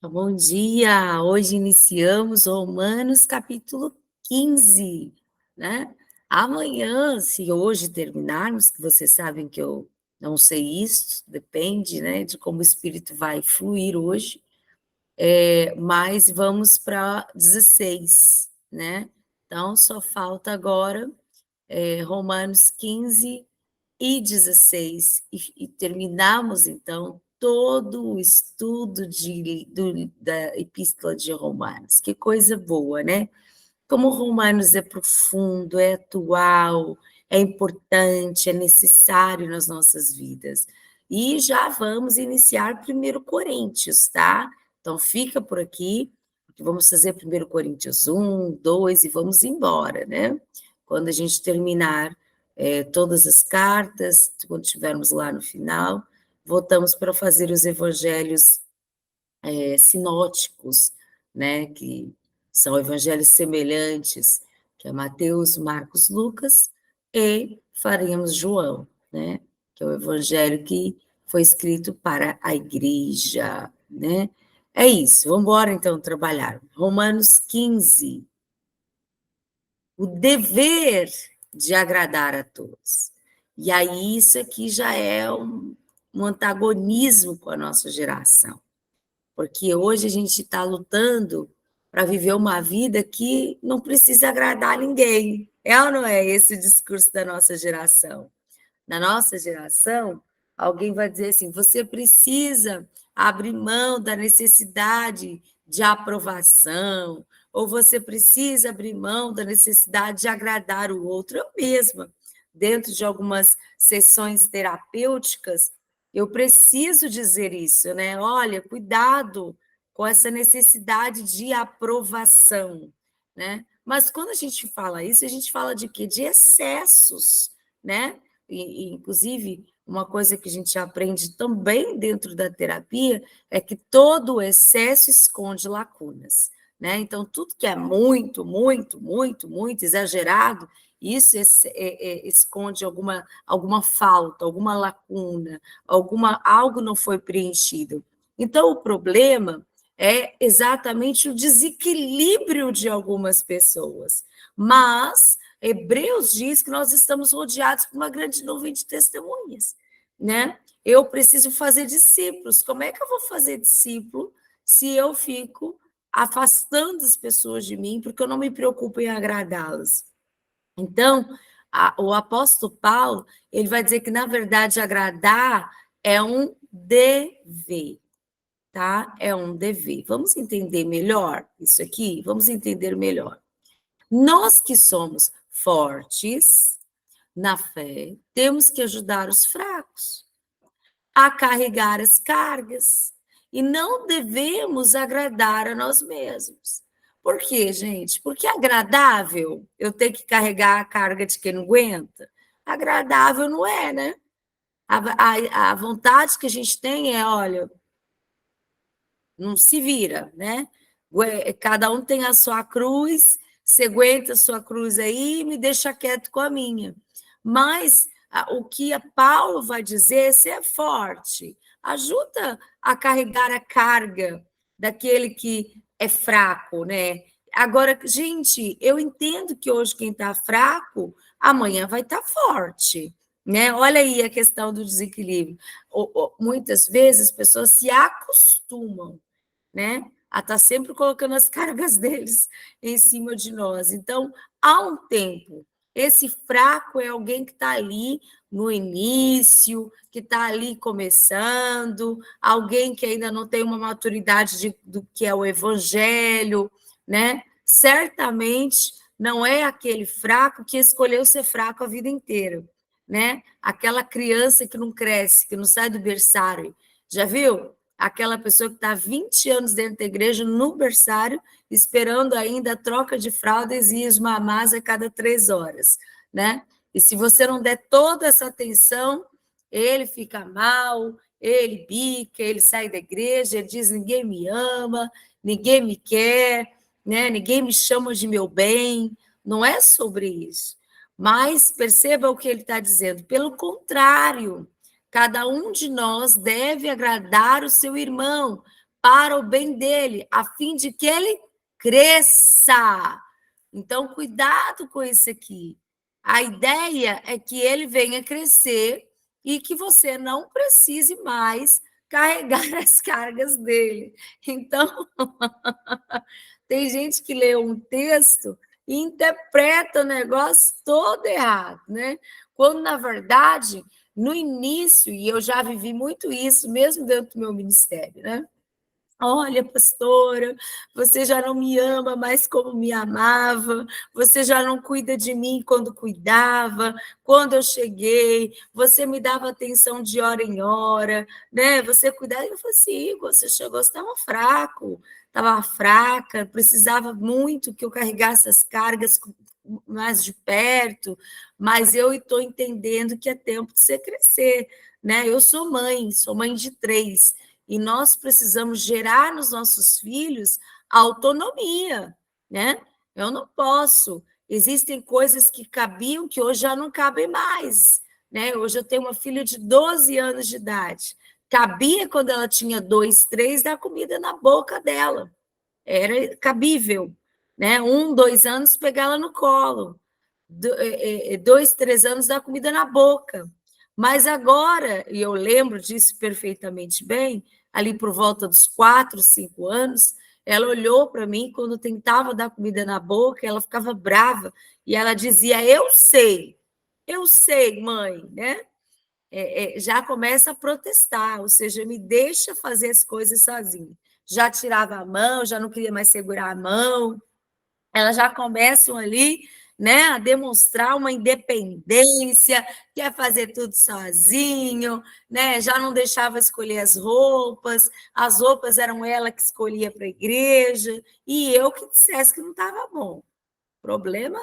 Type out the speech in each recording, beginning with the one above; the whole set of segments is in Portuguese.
Bom dia! Hoje iniciamos Romanos capítulo 15, né? Amanhã, se hoje terminarmos, que vocês sabem que eu não sei isso, depende, né, de como o Espírito vai fluir hoje, mas vamos para 16, né? Então, só falta agora Romanos 15 e 16, e terminamos, então, todo o estudo da Epístola de Romanos. Que coisa boa, né? Como Romanos é profundo, é atual, é importante, é necessário nas nossas vidas. E já vamos iniciar 1 Coríntios, tá? Então, fica por aqui, que vamos fazer 1 Coríntios 1, 2 e vamos embora, né? Quando a gente terminar todas as cartas, quando estivermos lá no final, voltamos para fazer os evangelhos sinóticos, né, que são evangelhos semelhantes, que é Mateus, Marcos, Lucas, e faremos João, né, que é o evangelho que foi escrito para a igreja, né? É isso, vamos embora então trabalhar. Romanos 15, o dever de agradar a todos. E aí isso aqui já é um antagonismo com a nossa geração, porque hoje a gente está lutando para viver uma vida que não precisa agradar ninguém. É ou não é esse o discurso da nossa geração? Na nossa geração, alguém vai dizer assim: você precisa abrir mão da necessidade de aprovação, ou você precisa abrir mão da necessidade de agradar o outro. Eu mesma, dentro de algumas sessões terapêuticas, eu preciso dizer isso, né? Olha, cuidado com essa necessidade de aprovação, né? Mas quando a gente fala isso, a gente fala de quê? De excessos, né? Inclusive, uma coisa que a gente aprende também dentro da terapia é que todo excesso esconde lacunas, né? Então, tudo que é muito, muito, muito, muito exagerado, isso esconde alguma falta, alguma lacuna, algo não foi preenchido. Então, o problema é exatamente o desequilíbrio de algumas pessoas. Mas Hebreus diz que nós estamos rodeados por uma grande nuvem de testemunhas, né? Eu preciso fazer discípulos. Como é que eu vou fazer discípulo se eu fico afastando as pessoas de mim porque eu não me preocupo em agradá-las? Então, o apóstolo Paulo, ele vai dizer que, na verdade, agradar é um dever, tá? É um dever. Vamos entender melhor isso aqui? Vamos entender melhor. Nós que somos fortes na fé, temos que ajudar os fracos a carregar as cargas e não devemos agradar a nós mesmos. Por quê, gente? Porque é agradável eu ter que carregar a carga de quem não aguenta? Agradável não é, né? A vontade que a gente tem é, olha, não se vira, né? Cada um tem a sua cruz, você aguenta a sua cruz aí e me deixa quieto com a minha. Mas o que a Paulo vai dizer, você é forte, ajuda a carregar a carga daquele que é fraco, né? Agora, gente, eu entendo que hoje quem está fraco, amanhã vai estar forte, né? Olha aí a questão do desequilíbrio. Muitas vezes as pessoas se acostumam, né, a estar sempre colocando as cargas deles em cima de nós. Então, há um tempo, esse fraco é alguém que está ali no início, que está ali começando, alguém que ainda não tem uma maturidade do que é o evangelho, né? Certamente não é aquele fraco que escolheu ser fraco a vida inteira, né? Aquela criança que não cresce, que não sai do berçário. Já viu? Aquela pessoa que está 20 anos dentro da igreja, no berçário, esperando ainda a troca de fraldas e os mamás a cada 3 horas, né? E se você não der toda essa atenção, ele fica mal, ele bica, ele sai da igreja, ele diz: ninguém me ama, ninguém me quer, né? Ninguém me chama de meu bem. Não é sobre isso. Mas perceba o que ele está dizendo. Pelo contrário, cada um de nós deve agradar o seu irmão, para o bem dele, a fim de que ele cresça. Então, cuidado com isso aqui. A ideia é que ele venha crescer e que você não precise mais carregar as cargas dele. Então, tem gente que lê um texto e interpreta o negócio todo errado, né? Quando, na verdade, no início, e eu já vivi muito isso, mesmo dentro do meu ministério, né? Olha, pastora, você já não me ama mais como me amava, você já não cuida de mim quando cuidava, quando eu cheguei, você me dava atenção de hora em hora, né? Você cuidava, eu falei assim, você chegou, você estava fraco, estava fraca, precisava muito que eu carregasse as cargas mais de perto, mas eu estou entendendo que é tempo de você crescer, né? Eu sou mãe de 3, e nós precisamos gerar nos nossos filhos autonomia, né? Eu não posso. Existem coisas que cabiam que hoje já não cabem mais, né? Hoje eu tenho uma filha de 12 anos de idade. Cabia quando ela tinha 2, 3, dar comida na boca dela. Era cabível, né? 1, 2 anos, pegar ela no colo. 2, 3 anos, dar comida na boca. Mas agora, e eu lembro disso perfeitamente bem, ali por volta dos 4, 5 anos, ela olhou para mim quando tentava dar comida na boca, ela ficava brava e ela dizia: eu sei, mãe, né? Já começa a protestar, ou seja, me deixa fazer as coisas sozinha. Já tirava a mão, já não queria mais segurar a mão, elas já começam ali, né, a demonstrar uma independência, quer fazer tudo sozinho, né, já não deixava escolher as roupas eram ela que escolhia para a igreja, e eu que dissesse que não estava bom. O problema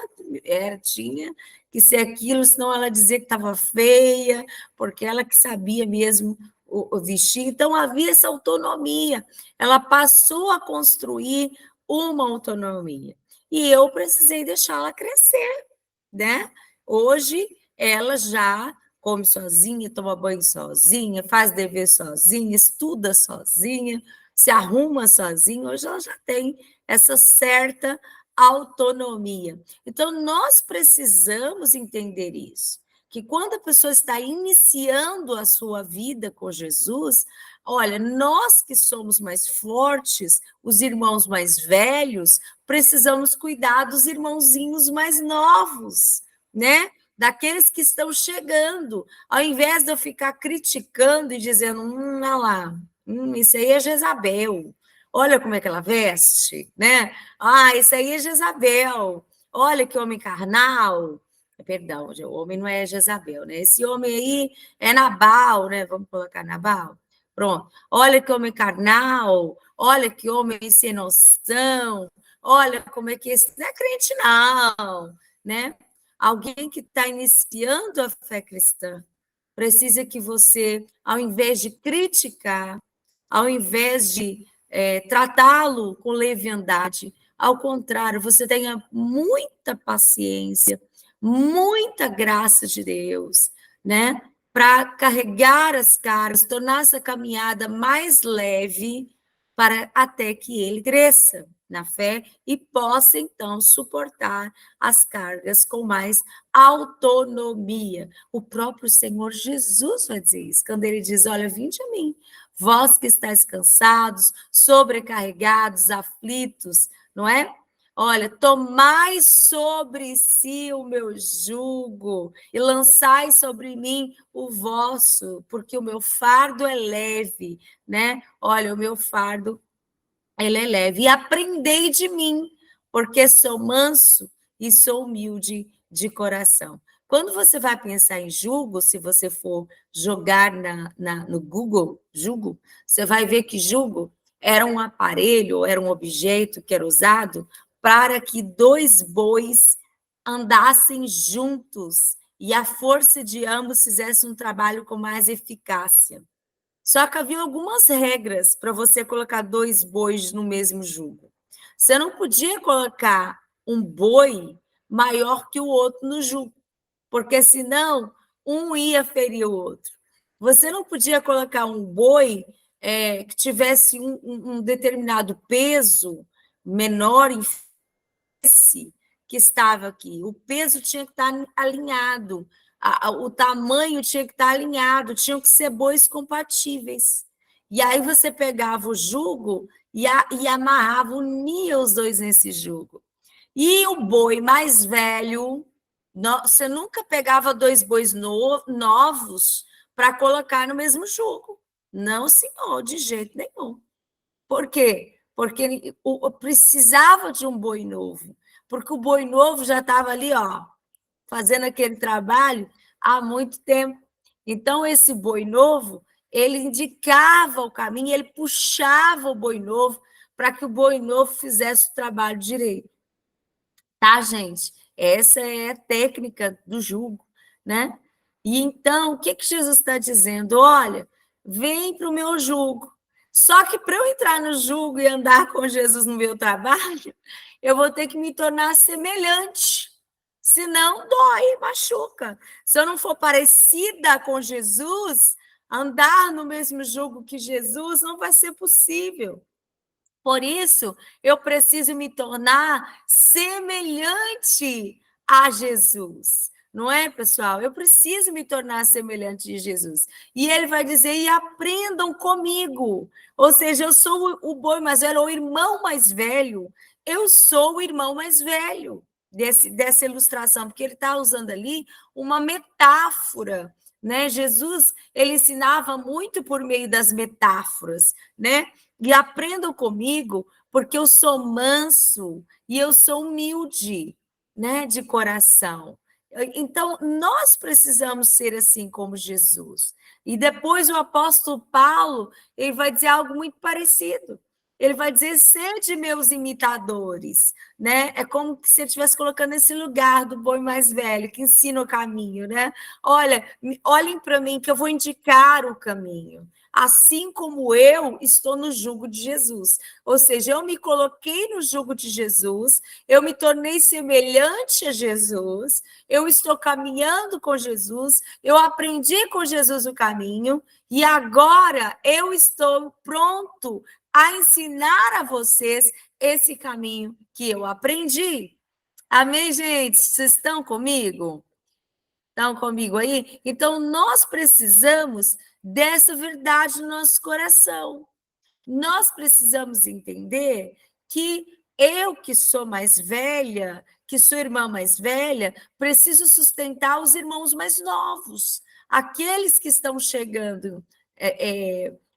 tinha que ser aquilo, senão ela dizia que estava feia, porque ela que sabia mesmo o vestir. Então, havia essa autonomia. Ela passou a construir uma autonomia. E eu precisei deixá-la crescer, né? Hoje, ela já come sozinha, toma banho sozinha, faz dever sozinha, estuda sozinha, se arruma sozinha. Hoje ela já tem essa certa autonomia. Então, nós precisamos entender isso, que quando a pessoa está iniciando a sua vida com Jesus, olha, nós que somos mais fortes, os irmãos mais velhos, precisamos cuidar dos irmãozinhos mais novos, né? Daqueles que estão chegando, ao invés de eu ficar criticando e dizendo, olha lá, isso aí é Jezabel, olha como é que ela veste, né? Ah, isso aí é Jezabel, olha que homem carnal. Perdão, o homem não é Jezabel, né? Esse homem aí é Nabal, né? Vamos colocar Nabal? Pronto. Olha que homem carnal, olha que homem sem noção, olha como é que esse não é crente, não, né? Alguém que está iniciando a fé cristã precisa que você, ao invés de criticar, ao invés de tratá-lo com leviandade, ao contrário, você tenha muita paciência, muita graça de Deus, né? Para carregar as cargas, tornar essa caminhada mais leve, para até que ele cresça na fé e possa, então, suportar as cargas com mais autonomia. O próprio Senhor Jesus vai dizer isso, quando ele diz, olha, vinde a mim, vós que estáis cansados, sobrecarregados, aflitos, não é? Olha, tomai sobre si o meu jugo e lançai sobre mim o vosso, porque o meu fardo é leve, né? Olha, o meu fardo ele é leve. E aprendei de mim, porque sou manso e sou humilde de coração. Quando você vai pensar em jugo, se você for jogar no Google, jugo, você vai ver que jugo era um aparelho, era um objeto que era usado para que 2 bois andassem juntos e a força de ambos fizesse um trabalho com mais eficácia. Só que havia algumas regras para você colocar 2 bois no mesmo jugo. Você não podia colocar um boi maior que o outro no jugo, porque senão um ia ferir o outro. Você não podia colocar um boi que tivesse um determinado peso menor em esse que estava aqui. O peso tinha que estar alinhado, o tamanho tinha que estar alinhado, tinham que ser bois compatíveis. E aí você pegava o jugo e amarrava, unia os dois nesse jugo. E o boi mais velho, você nunca pegava dois bois novos para colocar no mesmo jugo. Não, senhor, de jeito nenhum. Por quê? Porque precisava de um boi novo, porque o boi novo já estava ali, ó, fazendo aquele trabalho há muito tempo. Então, esse boi novo, ele indicava o caminho, ele puxava o boi novo para que o boi novo fizesse o trabalho direito. Tá, gente? Essa é a técnica do jugo, né? E então, o que Jesus está dizendo? Olha, vem para o meu jugo. Só que para eu entrar no jugo e andar com Jesus no meu trabalho, eu vou ter que me tornar semelhante. Senão, dói, machuca. Se eu não for parecida com Jesus, andar no mesmo jugo que Jesus não vai ser possível. Por isso, eu preciso me tornar semelhante a Jesus. Não é, pessoal? Eu preciso me tornar semelhante de Jesus. E ele vai dizer: e aprendam comigo. Ou seja, eu sou o boi mais velho, ou o irmão mais velho. Eu sou o irmão mais velho dessa ilustração, porque ele está usando ali uma metáfora. Né? Jesus, ele ensinava muito por meio das metáforas, né? E aprendam comigo, porque eu sou manso e eu sou humilde, né, de coração. Então, nós precisamos ser assim como Jesus. E depois o apóstolo Paulo, ele vai dizer algo muito parecido. Ele vai dizer: sede meus imitadores, né? É como se ele estivesse colocando esse lugar do boi mais velho, que ensina o caminho, né? Olha, olhem para mim que eu vou indicar o caminho. Assim como eu estou no jugo de Jesus. Ou seja, eu me coloquei no jugo de Jesus, eu me tornei semelhante a Jesus, eu estou caminhando com Jesus, eu aprendi com Jesus o caminho, e agora eu estou pronto a ensinar a vocês esse caminho que eu aprendi. Amém, gente? Vocês estão comigo? Estão comigo aí? Então, nós precisamos dessa verdade no nosso coração. Nós precisamos entender que eu, que sou mais velha, que sou irmã mais velha, preciso sustentar os irmãos mais novos, aqueles que estão chegando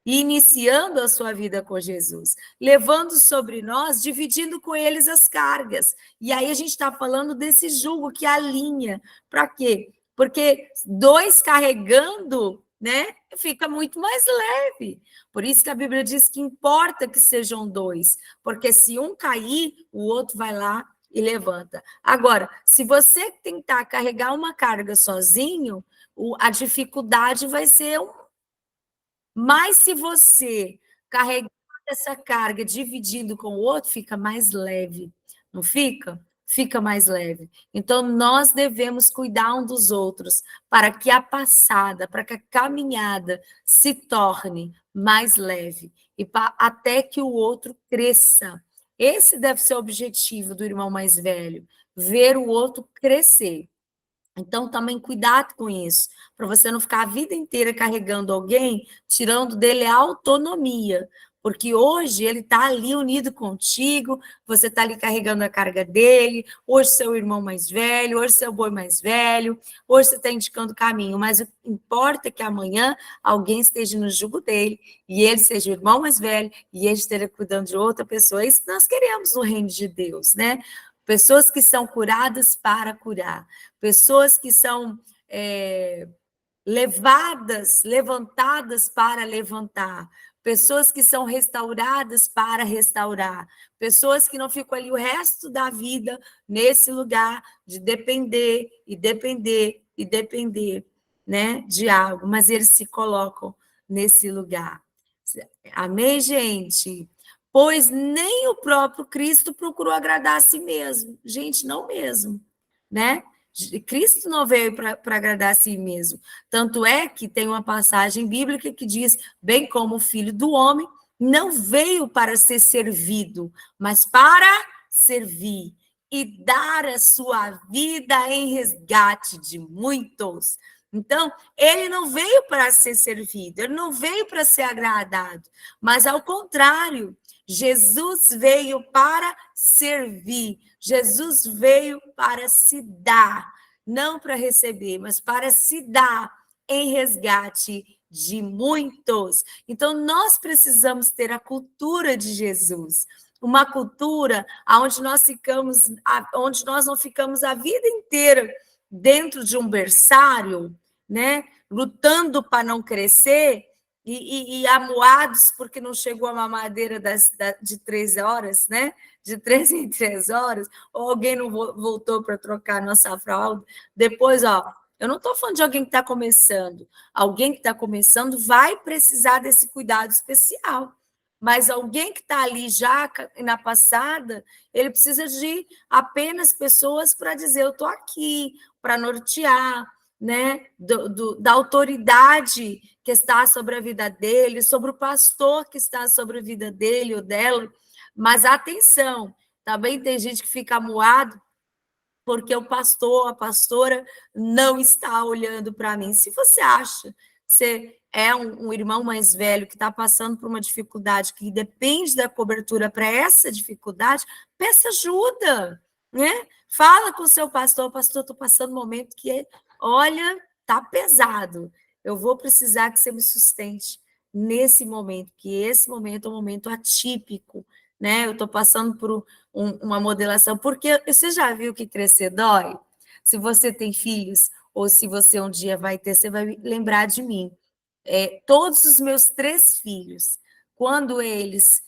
e iniciando a sua vida com Jesus, levando sobre nós, dividindo com eles as cargas. E aí a gente está falando desse jugo que alinha. Para quê? Porque dois carregando, né, fica muito mais leve. Por isso que a Bíblia diz que importa que sejam dois, porque se um cair, o outro vai lá e levanta. Agora, se você tentar carregar uma carga sozinho, a dificuldade vai ser mas se você carregar essa carga dividindo com o outro, fica mais leve, não fica? Fica mais leve. Então, nós devemos cuidar um dos outros para que a passada, para que a caminhada se torne mais leve e até que o outro cresça. Esse deve ser o objetivo do irmão mais velho, ver o outro crescer. Então, também cuidado com isso, para você não ficar a vida inteira carregando alguém, tirando dele a autonomia, porque hoje ele está ali unido contigo, você está ali carregando a carga dele, hoje seu irmão mais velho, hoje seu boi mais velho, hoje você está indicando o caminho, mas o que importa é que amanhã alguém esteja no jugo dele, e ele seja o irmão mais velho, e ele esteja cuidando de outra pessoa. É isso que nós queremos no reino de Deus, né? Pessoas que são curadas para curar, pessoas que são levantadas para levantar, pessoas que são restauradas para restaurar, pessoas que não ficam ali o resto da vida nesse lugar de depender e depender e depender, né, de algo, mas eles se colocam nesse lugar. Amém, gente? Pois nem o próprio Cristo procurou agradar a si mesmo. Gente, não mesmo, né? Cristo não veio para agradar a si mesmo. Tanto é que tem uma passagem bíblica que diz: bem como o Filho do Homem não veio para ser servido, mas para servir e dar a sua vida em resgate de muitos. Então, ele não veio para ser servido, ele não veio para ser agradado, mas ao contrário, Jesus veio para servir, Jesus veio para se dar, não para receber, mas para se dar em resgate de muitos. Então, nós precisamos ter a cultura de Jesus, uma cultura onde onde nós não ficamos a vida inteira dentro de um berçário, né, lutando para não crescer e amuados porque não chegou a mamadeira de 3 horas, né? De 3 em 3 horas, ou alguém não voltou para trocar nossa fralda. Depois, eu não estou falando de alguém que está começando. Alguém que está começando vai precisar desse cuidado especial. Mas alguém que está ali já na passada, ele precisa de apenas pessoas para dizer: eu estou aqui, para nortear, né? Da autoridade que está sobre a vida dele, sobre o pastor que está sobre a vida dele ou dela. Mas atenção, também tem gente que fica amuado porque o pastor, a pastora não está olhando para mim. Se você acha que você é um irmão mais velho que está passando por uma dificuldade que depende da cobertura para essa dificuldade, peça ajuda, né? Fala com o seu pastor: pastor, estou passando um momento que, olha, está pesado. Eu vou precisar que você me sustente nesse momento, que esse momento é um momento atípico, né? Eu estou passando por uma modelação, porque você já viu que crescer dói? Se você tem filhos, ou se você um dia vai ter, você vai lembrar de mim. Todos os meus 3 filhos, quando eles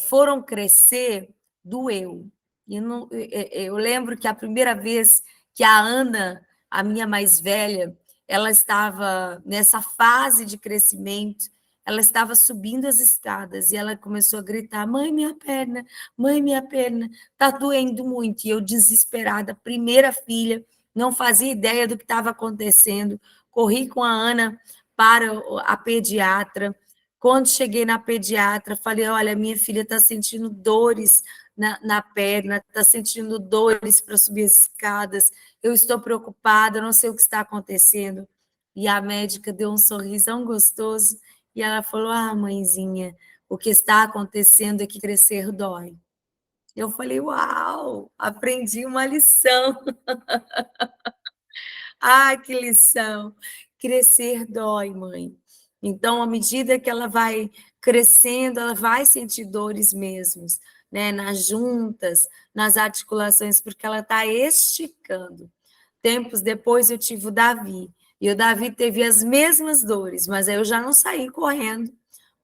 foram crescer, doeu. Eu lembro que a primeira vez que a Ana, a minha mais velha, ela estava nessa fase de crescimento, ela estava subindo as escadas e ela começou a gritar: mãe, minha perna, está doendo muito. E eu, desesperada, primeira filha, não fazia ideia do que estava acontecendo, corri com a Ana para a pediatra. Quando cheguei na pediatra, falei: olha, minha filha está sentindo dores na perna, está sentindo dores para subir as escadas, eu estou preocupada, não sei o que está acontecendo. E a médica deu um sorrisão gostoso e ela falou: mãezinha, o que está acontecendo é que crescer dói. Eu falei: uau, aprendi uma lição. Que lição! Crescer dói, mãe. Então, à medida que ela vai crescendo, ela vai sentir dores mesmo, né? Nas juntas, nas articulações, porque ela está esticando. Tempos depois eu tive o Davi, e o Davi teve as mesmas dores, mas aí eu já não saí correndo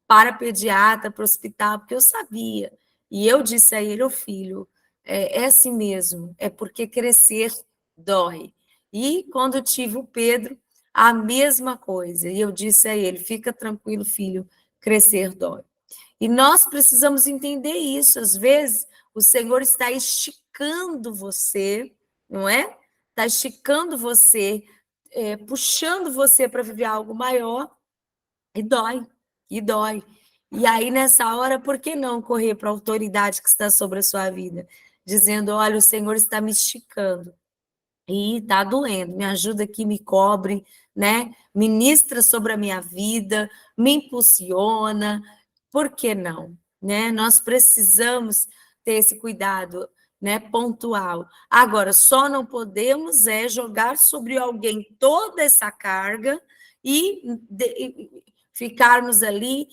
para a pediatra, para o hospital, porque eu sabia. E eu disse a ele: filho, é assim mesmo, é porque crescer dói. E quando eu tive o Pedro, a mesma coisa. E eu disse a ele: fica tranquilo, filho, crescer dói. E nós precisamos entender isso. Às vezes, o Senhor está esticando você, não é? Está esticando você, puxando você para viver algo maior, e dói, e dói. E aí, nessa hora, por que não correr para a autoridade que está sobre a sua vida? Dizendo: olha, o Senhor está me esticando e está doendo, me ajuda aqui, me cobre, né? Ministra sobre a minha vida, me impulsiona, por que não? Né? Nós precisamos ter esse cuidado, né, pontual. Agora, só não podemos jogar sobre alguém toda essa carga e ficarmos ali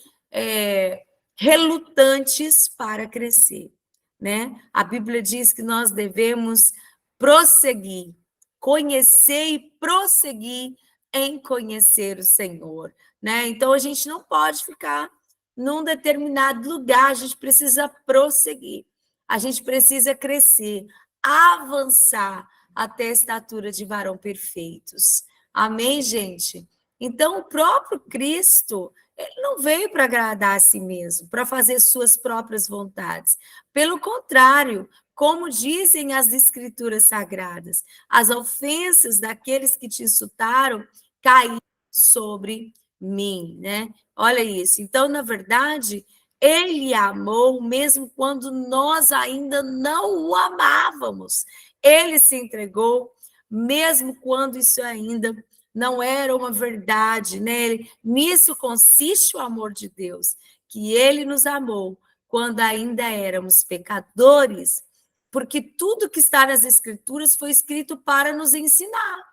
relutantes para crescer, né? A Bíblia diz que nós devemos prosseguir, conhecer e prosseguir em conhecer o Senhor, né? Então, a gente não pode ficar num determinado lugar, a gente precisa prosseguir, a gente precisa crescer, avançar até a estatura de varão perfeitos. Amém, gente? Então, o próprio Cristo, Ele não veio para agradar a si mesmo, para fazer suas próprias vontades. Pelo contrário, como dizem as escrituras sagradas, as ofensas daqueles que te insultaram caíram sobre mim, né? Olha isso. Então, na verdade, ele amou mesmo quando nós ainda não o amávamos. Ele se entregou mesmo quando isso ainda não era uma verdade, né? Nisso consiste o amor de Deus, que ele nos amou quando ainda éramos pecadores, porque tudo que está nas Escrituras foi escrito para nos ensinar.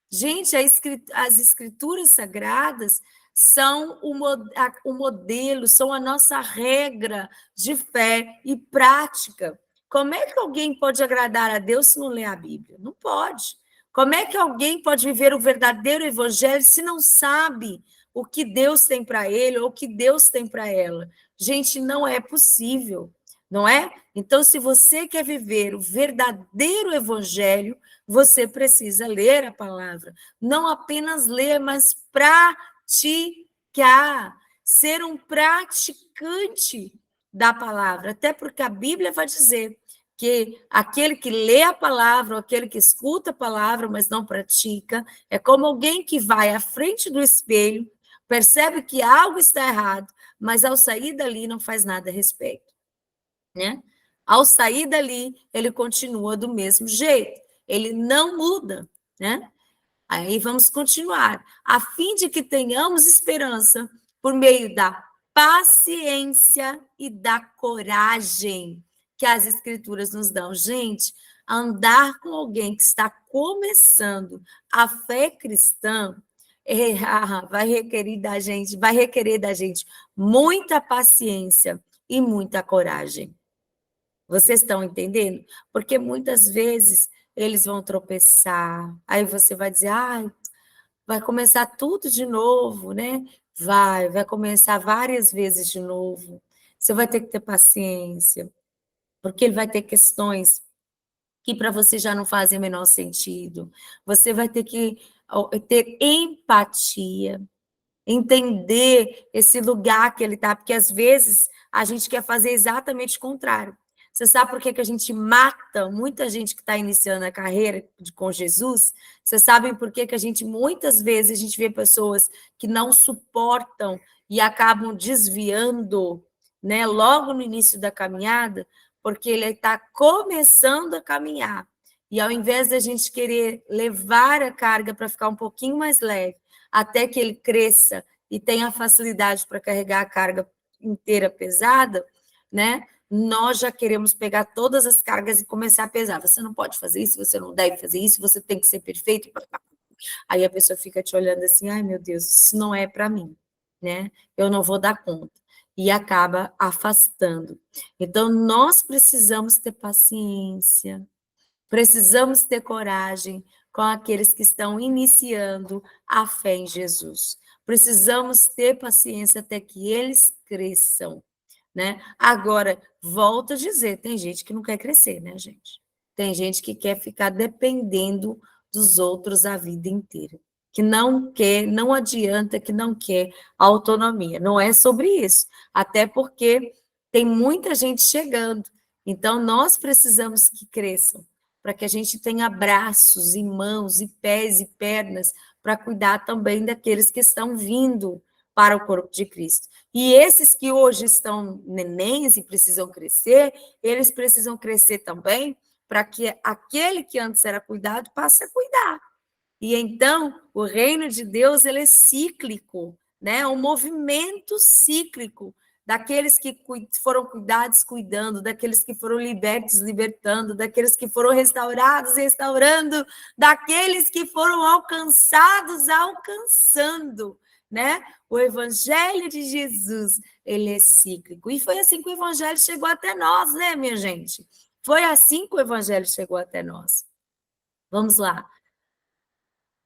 Gente, as escrituras sagradas são o modelo, são a nossa regra de fé e prática. Como é que alguém pode agradar a Deus se não lê a Bíblia? Não pode. Como é que alguém pode viver o verdadeiro evangelho se não sabe o que Deus tem para ele ou o que Deus tem para ela? Gente, não é possível, não é? Então, se você quer viver o verdadeiro evangelho, você precisa ler a palavra. Não apenas ler, mas praticar. Ser um praticante da palavra. Até porque a Bíblia vai dizer que aquele que lê a palavra, ou aquele que escuta a palavra, mas não pratica, é como alguém que vai à frente do espelho, percebe que algo está errado, mas ao sair dali não faz nada a respeito, né? Ao sair dali, ele continua do mesmo jeito, ele não muda, né? Aí vamos continuar, a fim de que tenhamos esperança por meio da paciência e da coragem que as escrituras nos dão. Gente, andar com alguém que está começando a fé cristã vai requerer da gente muita paciência e muita coragem. Vocês estão entendendo? Porque muitas vezes eles vão tropeçar, aí você vai dizer, vai começar tudo de novo, né? Vai começar várias vezes de novo. Você vai ter que ter paciência, porque ele vai ter questões que para você já não fazem o menor sentido. Você vai ter que ter empatia, entender esse lugar que ele está, porque às vezes a gente quer fazer exatamente o contrário. Você sabe por que a gente mata muita gente que está iniciando a carreira com Jesus? Vocês sabem por que a gente, muitas vezes, a gente vê pessoas que não suportam e acabam desviando, né, logo no início da caminhada, porque ele está começando a caminhar. E ao invés da gente querer levar a carga para ficar um pouquinho mais leve, até que ele cresça e tenha facilidade para carregar a carga inteira pesada, né? Nós já queremos pegar todas as cargas e começar a pesar. Você não pode fazer isso, você não deve fazer isso, você tem que ser perfeito. Aí a pessoa fica te olhando assim, ai meu Deus, isso não é para mim, né? Eu não vou dar conta. E acaba afastando. Então, nós precisamos ter paciência, precisamos ter coragem com aqueles que estão iniciando a fé em Jesus. Precisamos ter paciência até que eles cresçam, né? Agora, volto a dizer, tem gente que não quer crescer, né, gente? Tem gente que quer ficar dependendo dos outros a vida inteira, que não quer, não adianta, que não quer autonomia. Não é sobre isso, até porque tem muita gente chegando. Então, nós precisamos que cresçam, para que a gente tenha braços e mãos e pés e pernas para cuidar também daqueles que estão vindo para o corpo de Cristo. E esses que hoje estão nenéns e precisam crescer, eles precisam crescer também para que aquele que antes era cuidado passe a cuidar. E então, o reino de Deus ele é cíclico, né? É um movimento cíclico daqueles que foram cuidados, cuidando, daqueles que foram libertos, libertando, daqueles que foram restaurados, restaurando, daqueles que foram alcançados, alcançando, né? O evangelho de Jesus, ele é cíclico. E foi assim que o evangelho chegou até nós, né, minha gente? Foi assim que o evangelho chegou até nós. Vamos lá.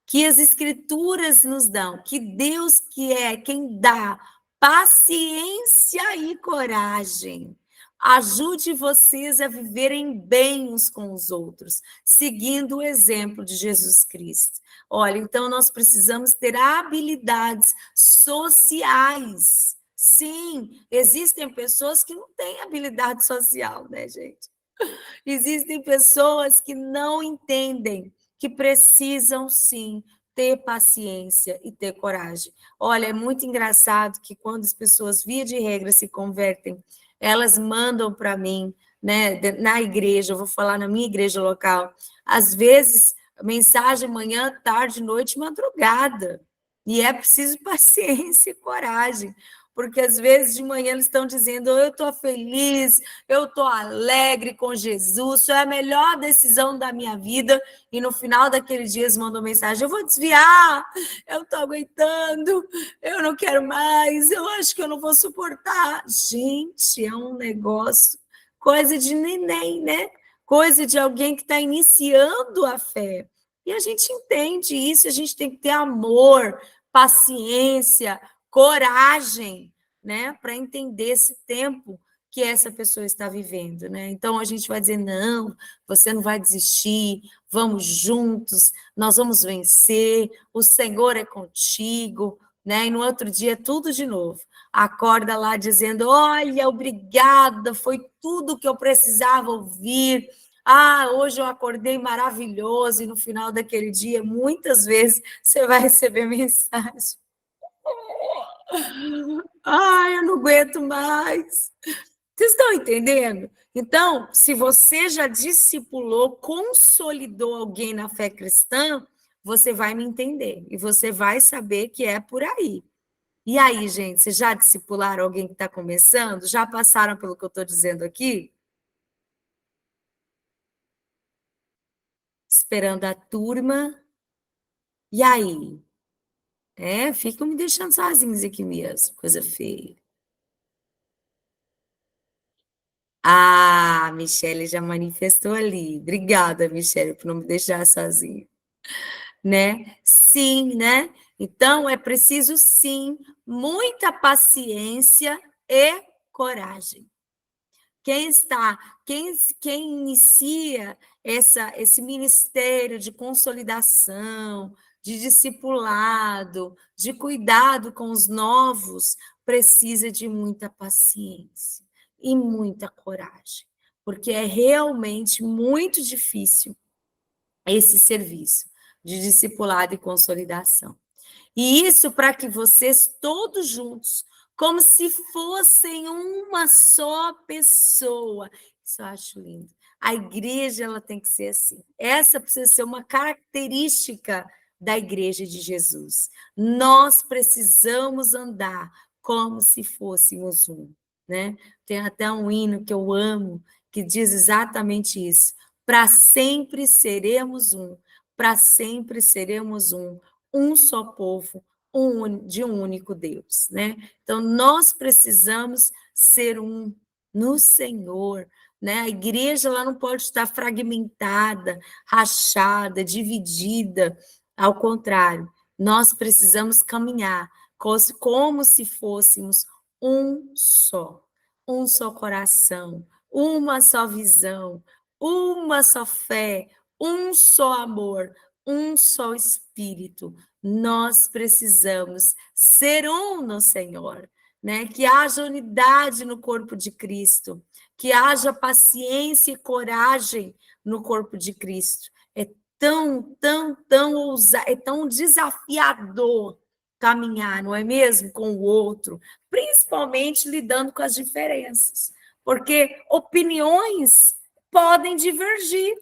Que as escrituras nos dão, que Deus que é quem dá paciência e coragem Ajude vocês a viverem bem uns com os outros, seguindo o exemplo de Jesus Cristo. Olha, então nós precisamos ter habilidades sociais. Sim, existem pessoas que não têm habilidade social, né, gente? Existem pessoas que não entendem que precisam sim ter paciência e ter coragem. Olha, é muito engraçado que quando as pessoas, via de regra, se convertem, elas mandam para mim, né, na igreja, eu vou falar na minha igreja local, às vezes, mensagem manhã, tarde, noite, madrugada. E é preciso paciência e coragem, porque às vezes de manhã eles estão dizendo: eu estou feliz, eu estou alegre com Jesus, isso é a melhor decisão da minha vida. E no final daquele dia eles mandam mensagem: eu vou desviar, eu estou aguentando, eu não quero mais, eu acho que eu não vou suportar. Gente, é um negócio, coisa de neném, né? Coisa de alguém que está iniciando a fé. E a gente entende isso, a gente tem que ter amor, paciência, coragem, né, para entender esse tempo que essa pessoa está vivendo, né? Então a gente vai dizer: não, você não vai desistir, vamos juntos, nós vamos vencer, o Senhor é contigo, né? E no outro dia tudo de novo. Acorda lá dizendo: olha, obrigada, foi tudo que eu precisava ouvir. Ah, hoje eu acordei maravilhoso, e no final daquele dia, muitas vezes, você vai receber mensagem: ai, eu não aguento mais. Vocês estão entendendo? Então, se você já discipulou, consolidou alguém na fé cristã, você vai me entender e você vai saber que é por aí. E aí, gente, vocês já discipularam alguém que está começando? Já passaram pelo que eu estou dizendo aqui? Esperando a turma. E aí? É, ficam me deixando sozinhos aqui mesmo, coisa feia. Ah, a Michele já manifestou ali. Obrigada, Michele, por não me deixar sozinha, né? Sim, né? Então é preciso sim muita paciência e coragem. Quem inicia esse ministério de consolidação, de discipulado, de cuidado com os novos, precisa de muita paciência e muita coragem, porque é realmente muito difícil esse serviço de discipulado e consolidação. E isso para que vocês todos juntos, como se fossem uma só pessoa. Isso eu acho lindo. A igreja ela tem que ser assim. Essa precisa ser uma característica da igreja de Jesus. Nós precisamos andar como se fôssemos um, né? Tem até um hino que eu amo que diz exatamente isso. Para sempre seremos um, para sempre seremos um só povo, de um único Deus, né? Então, nós precisamos ser um no Senhor, né? A igreja ela não pode estar fragmentada, rachada, dividida. Ao contrário, nós precisamos caminhar como se fôssemos um só coração, uma só visão, uma só fé, um só amor, um só espírito. Nós precisamos ser um no Senhor, né? Que haja unidade no corpo de Cristo, que haja paciência e coragem no corpo de Cristo. É tão ousado, é tão desafiador caminhar, não é mesmo, com o outro, principalmente lidando com as diferenças, porque opiniões podem divergir.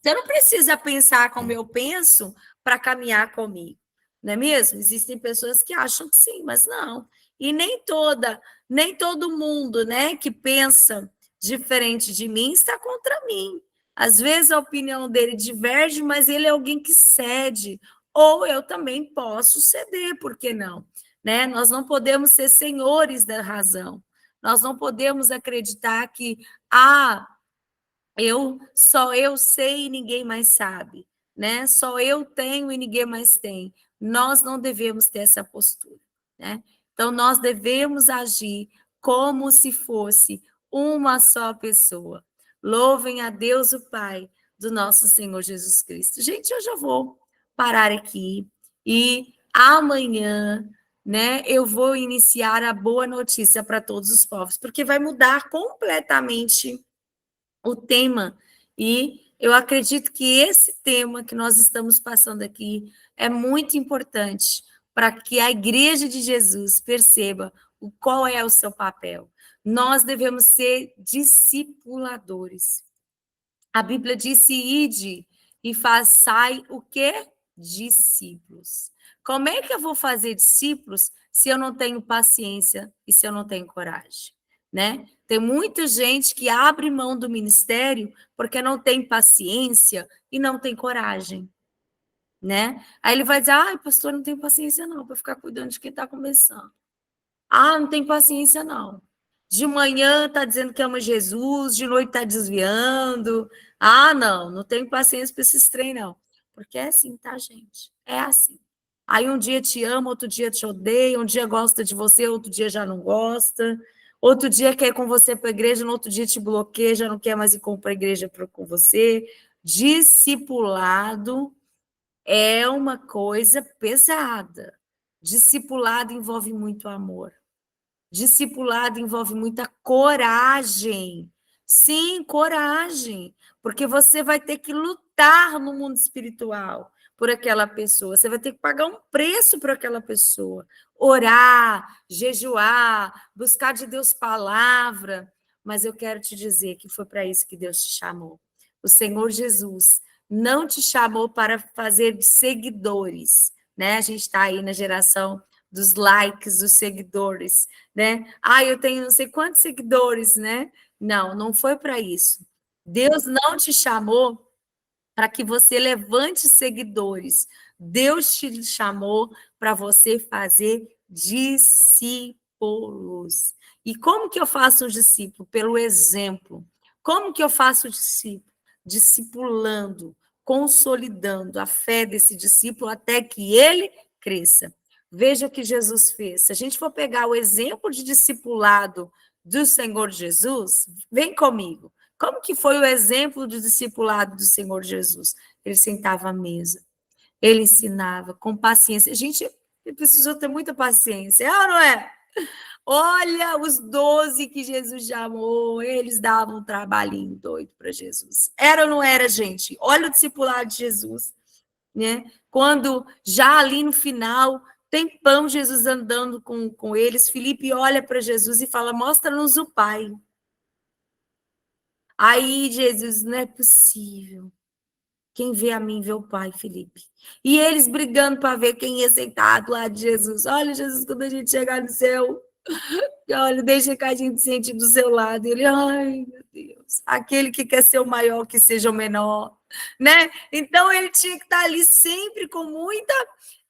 Você não precisa pensar como eu penso para caminhar comigo, não é mesmo? Existem pessoas que acham que sim, mas não. E nem todo mundo, né, que pensa diferente de mim está contra mim. Às vezes a opinião dele diverge, mas ele é alguém que cede, ou eu também posso ceder, por que não? Né? Nós não podemos ser senhores da razão. Nós não podemos acreditar que só eu sei e ninguém mais sabe, né? Só eu tenho e ninguém mais tem. Nós não devemos ter essa postura, né? Então nós devemos agir como se fosse uma só pessoa. Louvem a Deus, o Pai, do nosso Senhor Jesus Cristo. Gente, eu já vou parar aqui e amanhã, né, eu vou iniciar a boa notícia para todos os povos, porque vai mudar completamente o tema. E eu acredito que esse tema que nós estamos passando aqui é muito importante para que a Igreja de Jesus perceba qual é o seu papel. Nós devemos ser discipuladores. A Bíblia disse: ide e façai o quê? Discípulos. Como é que eu vou fazer discípulos se eu não tenho paciência e se eu não tenho coragem? Né? Tem muita gente que abre mão do ministério porque não tem paciência e não tem coragem. Né? Aí ele vai dizer: ai, pastor, não tenho paciência não para ficar cuidando de quem está começando. Ah, não tem paciência, não. De manhã está dizendo que ama Jesus, de noite está desviando. Ah, não, não tenho paciência para esses trem, não. Porque é assim, tá, gente? É assim. Aí um dia te ama, outro dia te odeia, um dia gosta de você, outro dia já não gosta. Outro dia quer ir com você para a igreja, no outro dia te bloqueia, já não quer mais ir para a igreja com você. Discipulado é uma coisa pesada. Discipulado envolve muito amor. Discipulado envolve muita coragem. Sim, coragem. Porque você vai ter que lutar no mundo espiritual por aquela pessoa. Você vai ter que pagar um preço por aquela pessoa. Orar, jejuar, buscar de Deus palavra. Mas eu quero te dizer que foi para isso que Deus te chamou. O Senhor Jesus não te chamou para fazer de seguidores. Né? A gente está aí na geração dos likes, dos seguidores, né? Ah, eu tenho não sei quantos seguidores, né? Não, não foi para isso. Deus não te chamou para que você levante seguidores. Deus te chamou para você fazer discípulos. E como que eu faço um discípulo? Pelo exemplo. Como que eu faço o discípulo? Discipulando, consolidando a fé desse discípulo até que ele cresça. Veja o que Jesus fez. Se a gente for pegar o exemplo de discipulado do Senhor Jesus, vem comigo. Como que foi o exemplo do discipulado do Senhor Jesus? Ele sentava à mesa, ele ensinava com paciência. Gente, ele precisou ter muita paciência, é ou não é? Olha, os 12 que Jesus chamou, eles davam um trabalhinho doido para Jesus. Era ou não era, gente? Olha o discipulado de Jesus, né? Quando já ali no final, tem pão, Jesus andando com eles, Filipe olha para Jesus e fala: mostra-nos o Pai. Aí Jesus, não é possível. Quem vê a mim vê o Pai, Felipe. E eles brigando para ver quem ia sentar do lado de Jesus. Olha, Jesus, quando a gente chegar no céu, olha, deixa que a gente sente do seu lado. Ele, ai, meu Deus, aquele que quer ser o maior, que seja o menor, né? Então ele tinha que estar ali sempre com muita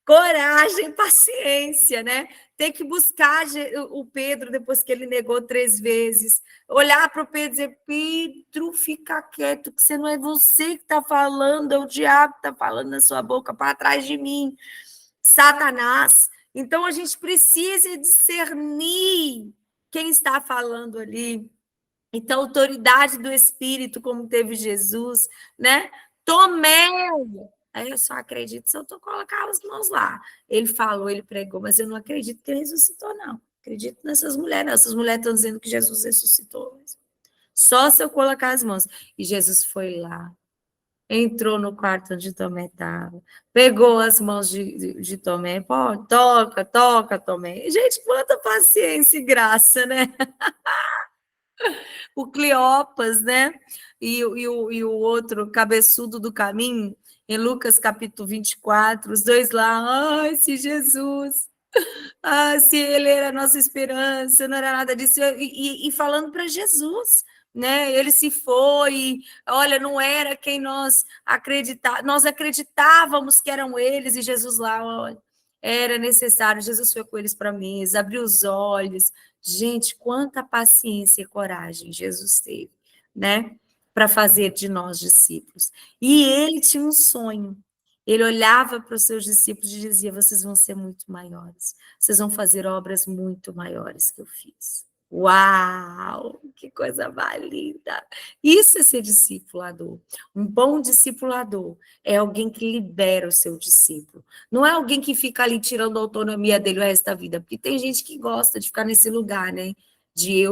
coragem, paciência, né? Tem que buscar o Pedro depois que ele negou 3 vezes. Olhar para o Pedro e dizer: Pedro, fica quieto, que você não é você que está falando, é o diabo que está falando na sua boca para trás de mim, Satanás. Então a gente precisa discernir quem está falando ali. Então, autoridade do Espírito, como teve Jesus, né? Tomé. Aí eu só acredito se eu colocar as mãos lá. Ele falou, ele pregou, mas eu não acredito que ele ressuscitou, não. Acredito nessas mulheres, não. Essas mulheres estão dizendo que Jesus ressuscitou. Só se eu colocar as mãos. E Jesus foi lá, entrou no quarto onde Tomé estava, pegou as mãos de Tomé, pô, toca, toca, Tomé. Gente, quanta paciência e graça, né? O Cleopas, né? E o outro cabeçudo do caminho, em Lucas capítulo 24, os dois lá, ai, se Jesus, se ele era a nossa esperança, não era nada disso, e falando para Jesus, né? Ele se foi, olha, não era quem nós acreditávamos que eram eles, e Jesus lá, olha, era necessário, Jesus foi com eles para a mesa, abriu os olhos. Gente, quanta paciência e coragem Jesus teve, né? Para fazer de nós discípulos. E ele tinha um sonho. Ele olhava para os seus discípulos e dizia: vocês vão ser muito maiores, vocês vão fazer obras muito maiores que eu fiz. Uau! que coisa mais linda! Isso é ser discipulador. Um bom discipulador é alguém que libera o seu discípulo. Não é alguém que fica ali tirando a autonomia dele o resto da vida, porque tem gente que gosta de ficar nesse lugar, né? De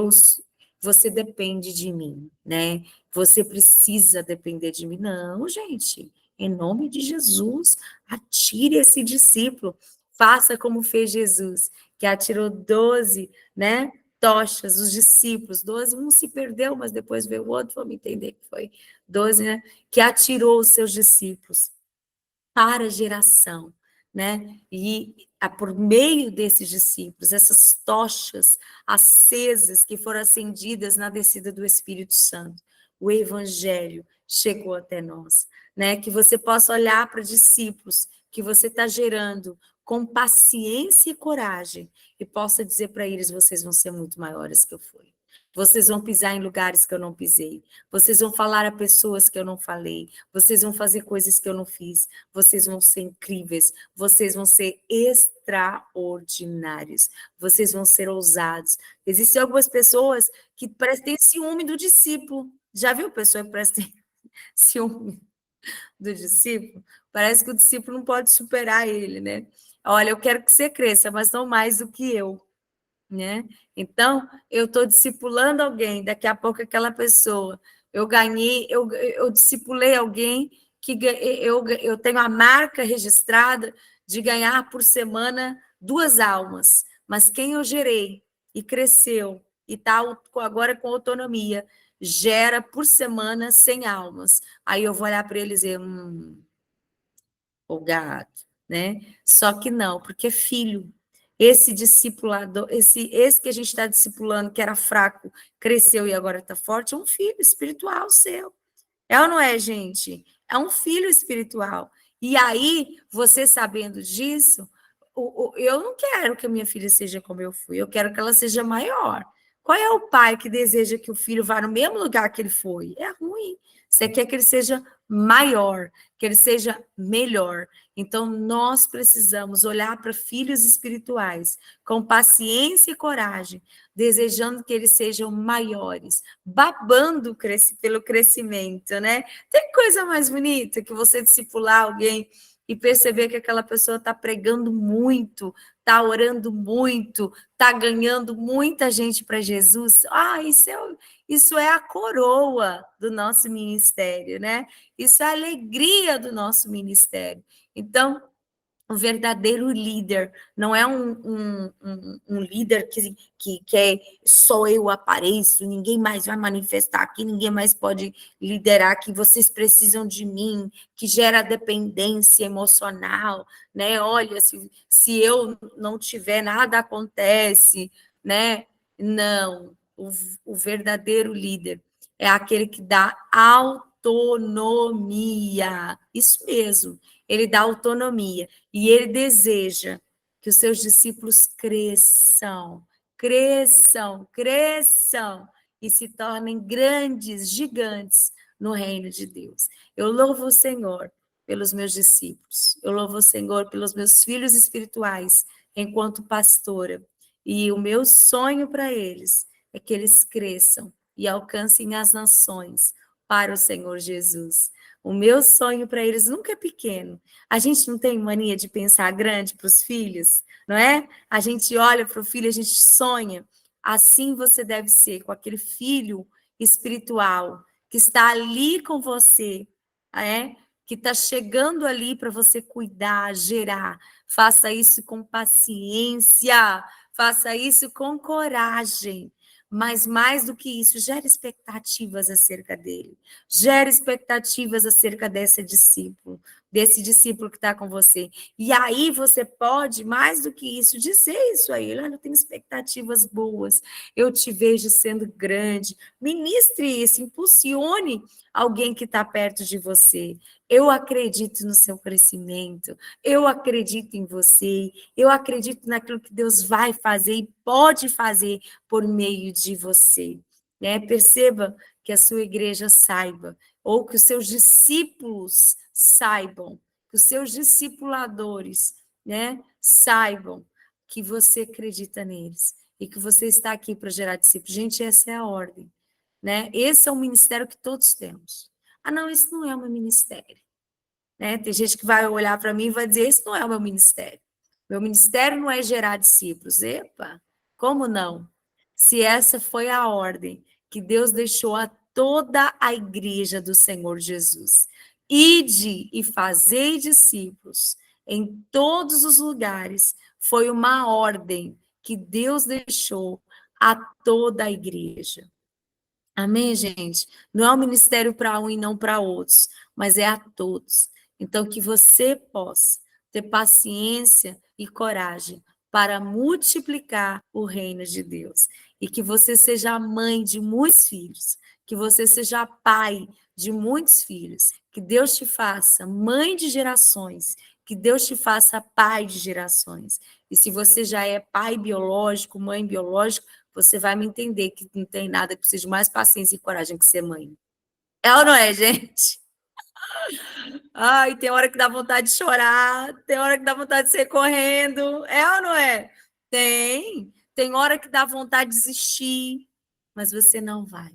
você depende de mim, né? Você precisa depender de mim. Não, gente. Em nome de Jesus, atire esse discípulo. Faça como fez Jesus, que atirou 12, né? Tochas, os discípulos, 12, um se perdeu, mas depois veio o outro, vamos entender que foi 12, né? Que atirou os seus discípulos para a geração, né? E por meio desses discípulos, essas tochas acesas que foram acendidas na descida do Espírito Santo, o evangelho chegou até nós, né? Que você possa olhar para discípulos que você está gerando com paciência e coragem e possa dizer para eles: vocês vão ser muito maiores que eu fui. Vocês vão pisar em lugares que eu não pisei. Vocês vão falar a pessoas que eu não falei. Vocês vão fazer coisas que eu não fiz. Vocês vão ser incríveis. Vocês vão ser extraordinários. Vocês vão ser ousados. Existem algumas pessoas que parecem ter ciúme do discípulo. Já viu pessoa que parece ter ciúme do discípulo? Parece que o discípulo não pode superar ele, né? Olha, eu quero que você cresça, mas não mais do que eu. Né? Então, eu estou discipulando alguém, daqui a pouco aquela pessoa, eu discipulei alguém que eu tenho a marca registrada de ganhar por semana 2 almas, mas quem eu gerei e cresceu e está agora com autonomia, gera por semana 100 almas. Aí eu vou olhar para eles e dizer, o gato, né? Só que não, porque filho, esse discipulador, esse que a gente está discipulando, que era fraco, cresceu e agora está forte, é um filho espiritual seu. É ou não é, gente? É um filho espiritual. E aí, você sabendo disso, eu não quero que a minha filha seja como eu fui, eu quero que ela seja maior. Qual é o pai que deseja que o filho vá no mesmo lugar que ele foi? É ruim. Você quer que ele seja maior, que ele seja melhor. Então, nós precisamos olhar para filhos espirituais com paciência e coragem, desejando que eles sejam maiores, babando pelo crescimento, né? Tem coisa mais bonita que você discipular alguém e perceber que aquela pessoa está pregando muito, está orando muito, está ganhando muita gente para Jesus. Isso é a coroa do nosso ministério, né? Isso é a alegria do nosso ministério. Então, um verdadeiro líder, não é um líder que é só eu apareço, ninguém mais vai manifestar aqui, ninguém mais pode liderar, que vocês precisam de mim, que gera dependência emocional, né? Olha, se eu não tiver, nada acontece, né? Não, o verdadeiro líder é aquele que dá autonomia, isso mesmo, ele dá autonomia. E ele deseja que os seus discípulos cresçam, cresçam, cresçam e se tornem grandes, gigantes no reino de Deus. Eu louvo o Senhor pelos meus discípulos, eu louvo o Senhor pelos meus filhos espirituais, enquanto pastora. E o meu sonho para eles é que eles cresçam e alcancem as nações para o Senhor Jesus. O meu sonho para eles nunca é pequeno. A gente não tem mania de pensar grande para os filhos, não é? A gente olha para o filho, a gente sonha. Assim você deve ser com aquele filho espiritual que está ali com você, que está chegando ali para você cuidar, gerar. Faça isso com paciência, faça isso com coragem. Mas mais do que isso, gere expectativas acerca dele. Gere expectativas acerca desse discípulo que está com você. E aí você pode, mais do que isso, dizer isso a ele. Olha, eu tenho expectativas boas, eu te vejo sendo grande. Ministre isso, impulsione alguém que está perto de você. Eu acredito no seu crescimento, eu acredito em você, eu acredito naquilo que Deus vai fazer e pode fazer por meio de você. Né? Perceba que a sua igreja saiba, ou que os seus discípulos saibam, que os seus discipuladores, né, saibam que você acredita neles e que você está aqui para gerar discípulos. Gente, essa é a ordem. né? Esse é um ministério que todos temos. Ah, não, esse não é o meu ministério. Né? Tem gente que vai olhar para mim e vai dizer, esse não é o meu ministério. Meu ministério não é gerar discípulos. Epa, como não? Se essa foi a ordem que Deus deixou a toda a igreja do Senhor Jesus. Ide e fazei discípulos em todos os lugares. Foi uma ordem que Deus deixou a toda a igreja. Amém, gente? Não é um ministério para um e não para outros, mas é a todos. Então, que você possa ter paciência e coragem para multiplicar o reino de Deus. E que você seja mãe de muitos filhos, que você seja pai de muitos filhos, que Deus te faça mãe de gerações, que Deus te faça pai de gerações. E se você já é pai biológico, mãe biológica, você vai me entender que não tem nada que precise de mais paciência e coragem que ser mãe. É ou não é, gente? Ai, tem hora que dá vontade de chorar, tem hora que dá vontade de sair correndo. É ou não é? Tem. Tem hora que dá vontade de desistir, mas você não vai,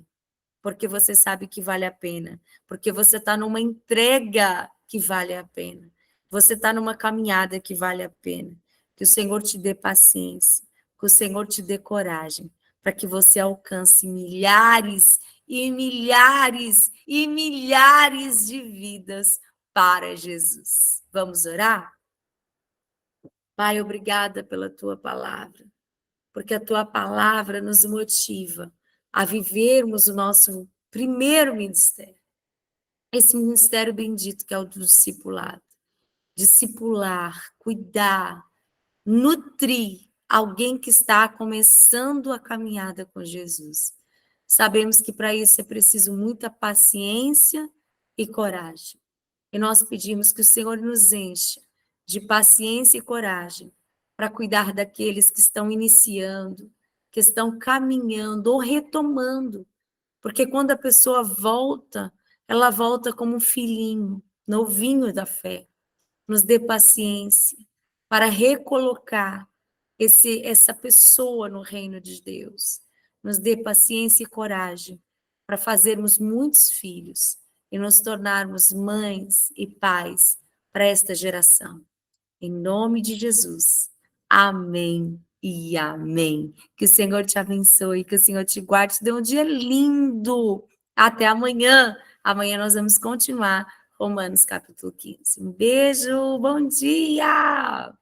porque você sabe que vale a pena, porque você está numa entrega que vale a pena, você está numa caminhada que vale a pena. Que o Senhor te dê paciência, que o Senhor te dê coragem, para que você alcance milhares e milhares e milhares de vidas para Jesus. Vamos orar? Pai, obrigada pela tua palavra, porque a tua palavra nos motiva a vivermos o nosso primeiro ministério, esse ministério bendito que é o do discipulado. Discipular, cuidar, nutrir alguém que está começando a caminhada com Jesus. Sabemos que para isso é preciso muita paciência e coragem. E nós pedimos que o Senhor nos encha de paciência e coragem para cuidar daqueles que estão iniciando, que estão caminhando ou retomando. Porque quando a pessoa volta, ela volta como um filhinho, novinho da fé. Nos dê paciência para recolocar essa pessoa no reino de Deus. Nos dê paciência e coragem para fazermos muitos filhos e nos tornarmos mães e pais para esta geração. Em nome de Jesus. Amém e amém. Que o Senhor te abençoe, que o Senhor te guarde, te dê um dia lindo. Até amanhã. Amanhã nós vamos continuar Romanos capítulo 15. Um beijo, bom dia!